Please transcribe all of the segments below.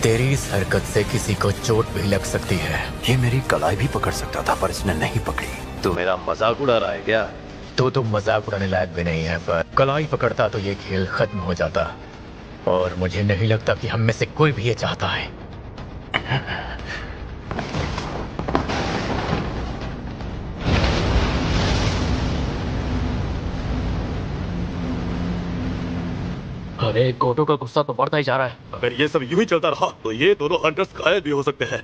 तेरी इस हरकत से किसी को चोट भी लग सकती है। ये मेरी कलाई भी पकड़ सकता था पर इसने नहीं पकड़ी। तू मेरा मजाक उड़ा रहा है क्या? तो मजाक उड़ाने लायक भी नहीं है, पर कलाई पकड़ता तो ये खेल खत्म हो जाता। और मुझे नहीं लगता कि हम में से कोई भी ये चाहता है। अरे गोटो का गुस्सा तो बढ़ता ही जा रहा है। अगर ये सब यूं ही चलता रहा तो ये दोनों हंटर्स घायल भी हो सकते हैं।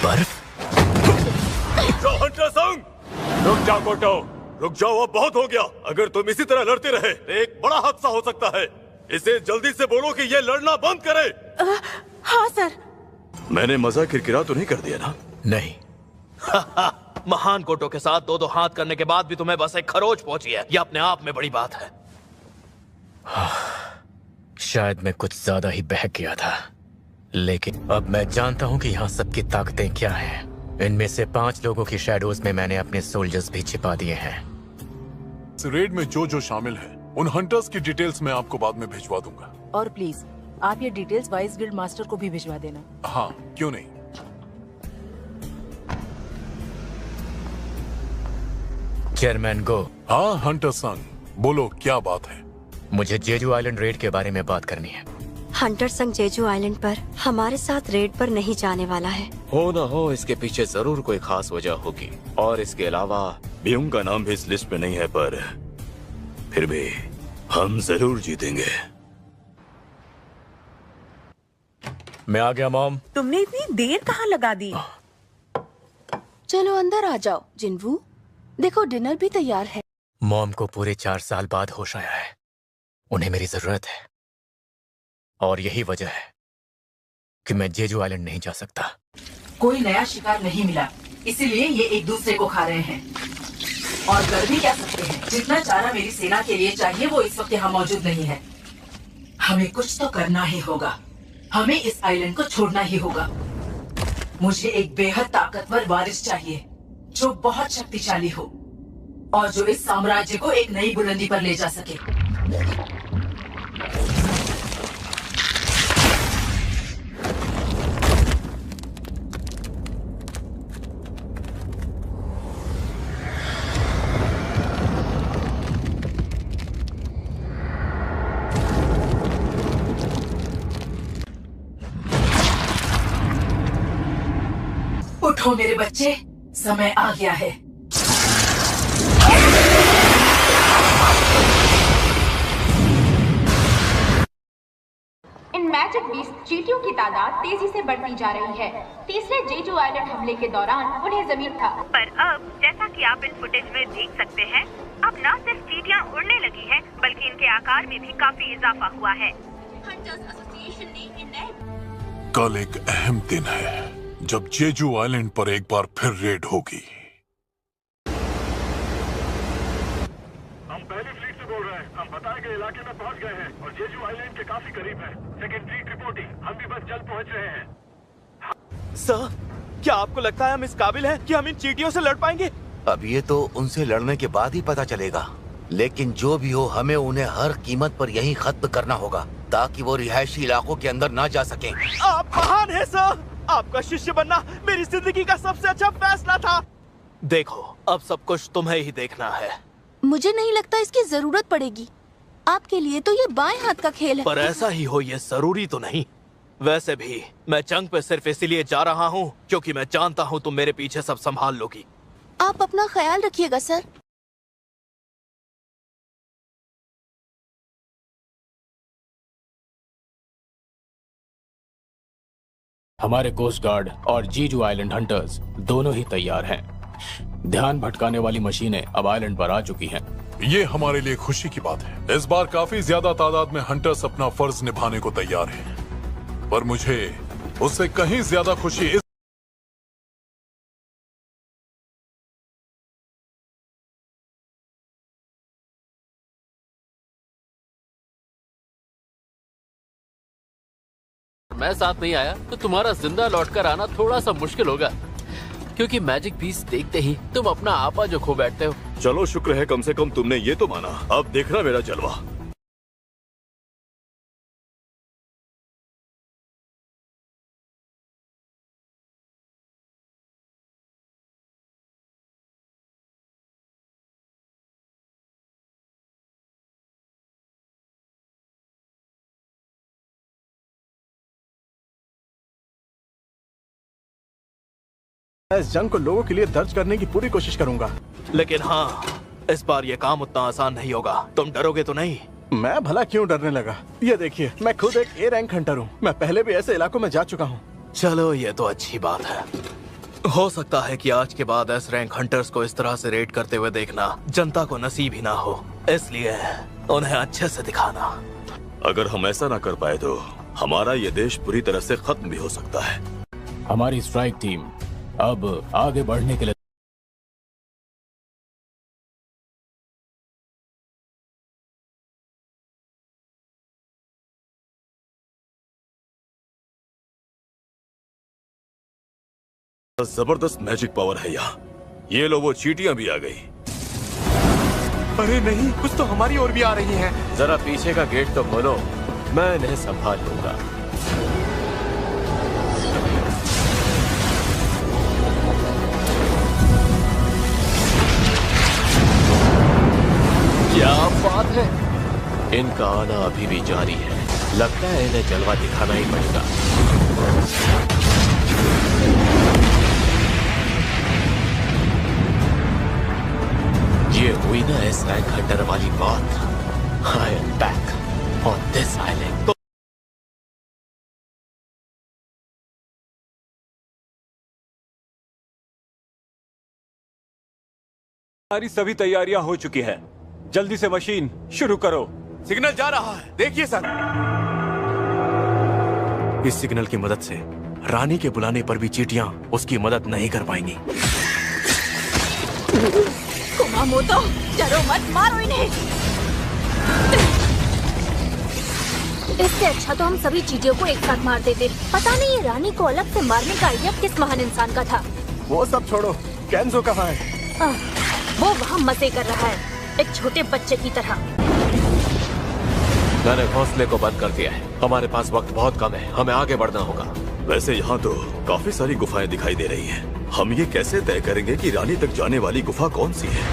बर्फ? हंटर संग, रुक जाओ गोटो, रुक जाओ, अब बहुत हो गया। अगर तुम इसी तरह लड़ते रहे तो एक बड़ा हादसा हो सकता है। इसे जल्दी से बोलो कि ये लड़ना बंद करे। हाँ सर। मैंने मजाक किरकिरा तो नहीं कर दिया ना? नहीं। महान गोटो के साथ दो हाथ करने के बाद भी तुम्हें बस एक खरोच पहुंची है, ये अपने आप में बड़ी बात है। शायद मैं कुछ ज्यादा ही बहक गया था, लेकिन अब मैं जानता हूं कि यहाँ सबकी ताकतें क्या हैं। इनमें से 5 लोगों की शैडोज में मैंने अपने सोल्जर्स भी छिपा दिए हैं। इस रेड में जो शामिल है उन हंटर्स की डिटेल्स मैं आपको बाद में भिजवा दूंगा। और प्लीज आप ये डिटेल्स वाइस गिल्ड मास्टर को भी भिजवा देना। हाँ, क्यों नहीं। चेयरमैन गो। हाँ हंटर संग, बोलो क्या बात है। मुझे जेजू आइलैंड रेड के बारे में बात करनी है। हंटर संग जेजू आइलैंड पर हमारे साथ रेड पर नहीं जाने वाला है। हो ना हो, इसके पीछे जरूर कोई खास वजह होगी। और इसके अलावा ब्यूंग का नाम भी इस लिस्ट में नहीं है, पर फिर भी हम जरूर जीतेंगे। मैं आ गया मॉम। तुमने इतनी देर कहाँ लगा दी? चलो अंदर आ जाओ जिन्वू, देखो डिनर भी तैयार है। मॉम को पूरे 4 साल बाद होश आया है। उन्हें मेरी जरूरत है और यही वजह है कि मैं जेजू आइलैंड नहीं जा सकता। कोई नया शिकार नहीं मिला, इसीलिए ये एक दूसरे को खा रहे हैं। और कर भी क्या सकते हैं, जितना चारा मेरी सेना के लिए चाहिए वो इस वक्त यहाँ मौजूद नहीं है। हमें कुछ तो करना ही होगा, हमें इस आइलैंड को छोड़ना ही होगा। मुझे एक बेहद ताकतवर वारिस चाहिए जो बहुत शक्तिशाली हो और जो इस साम्राज्य को एक नई बुलंदी पर ले जा सके। उठो मेरे बच्चे, समय आ गया है। इन मैजिक बीस्ट चींटियों की तादाद तेजी से बढ़ती जा रही है। तीसरे जेजू आइलैंड हमले के दौरान उन्हें जमीन था, पर अब जैसा कि आप इस फुटेज में देख सकते हैं, अब न सिर्फ चींटियां उड़ने लगी हैं, बल्कि इनके आकार में भी काफी इजाफा हुआ है। हंटर्स एसोसिएशन ने इन नए कल एक अहम दिन है जब जेजू आइलैंड पर एक बार फिर रेड होगी। हम पहली फ्लीट से बोल रहे हैं। हम बताए गए इलाके में पहुंच गए हैं और जेजू आइलैंड के काफी करीब हैं। सेकंड फ्लीट रिपोर्टिंग, हम भी बस जल्द पहुंच रहे हैं। सर, क्या आपको लगता है हम इस काबिल हैं कि हम इन चींटियों से लड़ पाएंगे? अब ये तो उनसे लड़ने के बाद ही पता चलेगा, लेकिन जो भी हो हमें उन्हें हर कीमत पर यहीं खत्म करना होगा ताकि वो रिहायशी इलाकों के अंदर ना जा सकें। आप महान हैं सर, आपका शिष्य बनना मेरी जिंदगी का सबसे अच्छा फैसला था। देखो, अब सब कुछ तुम्हें ही देखना है। मुझे नहीं लगता इसकी जरूरत पड़ेगी, आपके लिए तो ये बाएं हाथ का खेल है। पर ऐसा ही हो ये जरूरी तो नहीं। वैसे भी मैं जंग पे सिर्फ इसीलिए जा रहा हूँ क्योंकि मैं जानता हूँ तुम मेरे पीछे सब संभाल लोगी। आप अपना ख्याल रखिएगा सर। हमारे कोस्ट गार्ड और जीजू आइलैंड हंटर्स दोनों ही तैयार हैं। ध्यान भटकाने वाली मशीनें अब आइलैंड पर आ चुकी हैं। ये हमारे लिए खुशी की बात है। इस बार काफी ज्यादा तादाद में हंटर्स अपना फर्ज निभाने को तैयार हैं। पर मुझे उससे कहीं ज्यादा खुशी इस मैं साथ नहीं आया तो तुम्हारा जिंदा लौटकर आना थोड़ा सा मुश्किल होगा, क्योंकि मैजिक बीस्ट देखते ही तुम अपना आपा जो खो बैठते हो। चलो शुक्र है कम से कम तुमने ये तो माना। अब देखना मेरा जलवा। मैं इस जंग को लोगों के लिए दर्ज करने की पूरी कोशिश करूंगा, लेकिन हाँ, इस बार ये काम उतना आसान नहीं होगा। तुम डरोगे तो नहीं? मैं भला क्यों डरने लगा? ये देखिए, मैं खुद एक ए रैंक हंटर हूँ। मैं पहले भी ऐसे इलाकों में जा चुका हूँ। चलो, ये तो अच्छी बात है। हो सकता है कि आज के बाद एस रैंक हंटर्स को इस तरह से रेड करते हुए देखना जनता को नसीब ही ना हो, इसलिए उन्हें अच्छे से दिखाना। अगर हम ऐसा ना कर पाए तो हमारा ये देश पूरी तरह से खत्म भी हो सकता है। हमारी स्ट्राइक टीम अब आगे बढ़ने के लिए जबरदस्त मैजिक पावर है यहाँ। ये लो, वो चींटियां भी आ गई। अरे नहीं, कुछ तो हमारी ओर भी आ रही हैं। जरा पीछे का गेट तो खोलो, मैं इन्हें संभाल लूंगा। क्या बात है! इनका आना अभी भी जारी है। लगता है इन्हें जलवा दिखाना ही पड़ेगा। ये हुई ना इस रैंक हंटर वाली बात। I am back on this island. हमारी सभी तैयारियां हो चुकी हैं। जल्दी से मशीन शुरू करो। सिग्नल जा रहा है, देखिए सर। इस सिग्नल की मदद से रानी के बुलाने पर भी चींटियां उसकी मदद नहीं कर पाएंगी। कुमामोटो, डरो मत, मारो इन्हें। इससे अच्छा तो हम सभी चीटियों को एक साथ मार देते। पता नहीं ये रानी को अलग से मारने का आइडिया किस महान इंसान का था। वो सब छोड़ो, केंजो कहाँ है? वो वहाँ मजे कर रहा है, एक छोटे बच्चे की तरह। मैंने हौसले को बंद कर दिया है। हमारे पास वक्त बहुत कम है, हमें आगे बढ़ना होगा। वैसे यहाँ तो काफी सारी गुफाएं दिखाई दे रही हैं। हम ये कैसे तय करेंगे कि रानी तक जाने वाली गुफा कौन सी है?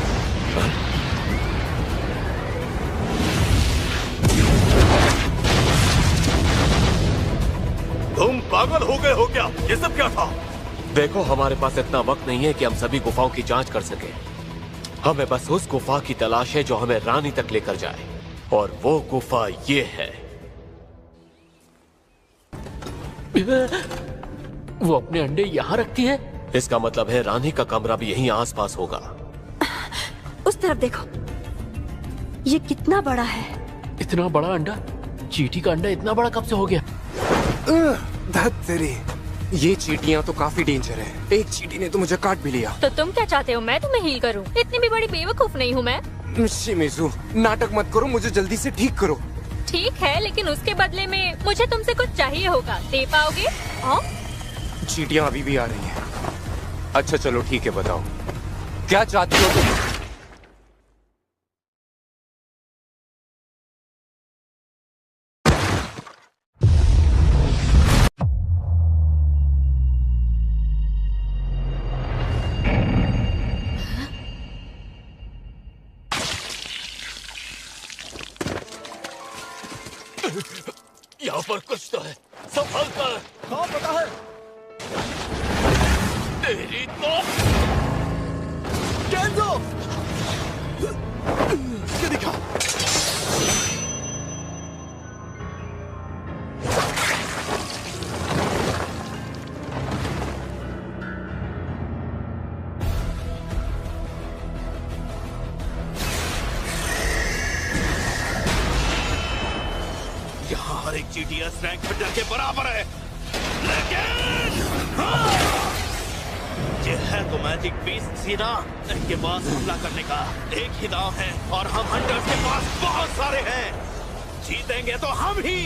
तुम पागल हो गए हो क्या? ये सब क्या था? देखो, हमारे पास इतना वक्त नहीं है कि हम सभी गुफाओं की जांच कर सके। हमें बस उस गुफा की तलाश है जो हमें रानी तक लेकर जाए, और वो गुफा ये है। वो अपने अंडे यहाँ रखती है? इसका मतलब है रानी का कमरा भी यहीं आसपास होगा। उस तरफ देखो, ये कितना बड़ा है। इतना बड़ा अंडा? चींटी का अंडा इतना बड़ा कब से हो गया? तेरी, ये चींटियां तो काफी डेंजर है। एक चींटी ने तो मुझे काट भी लिया। तो तुम क्या चाहते हो, मैं तुम्हें हील करूं? इतनी भी बड़ी बेवकूफ नहीं हूँ मैं। शिमिज़ू, नाटक मत करो, मुझे जल्दी से ठीक करो। ठीक है, लेकिन उसके बदले में मुझे तुमसे कुछ चाहिए होगा। दे पाओगे? हाँ? चींटियां अभी भी आ रही हैं। अच्छा चलो ठीक है, बताओ क्या चाहती हो तुम? यहाँ पर कुछ तो है, संभल कर। हाँ पता है। तेरी तो केंजो, ये दिखा। यहाँ हर एक चींटी एस रैंक हंटर के बराबर है, लेकिन ये है तो मैजिक बीस्ट सीधा। इनके पास हमला करने का एक ही दाव है, और हम हंटर्स के पास बहुत सारे हैं। जीतेंगे तो हम ही।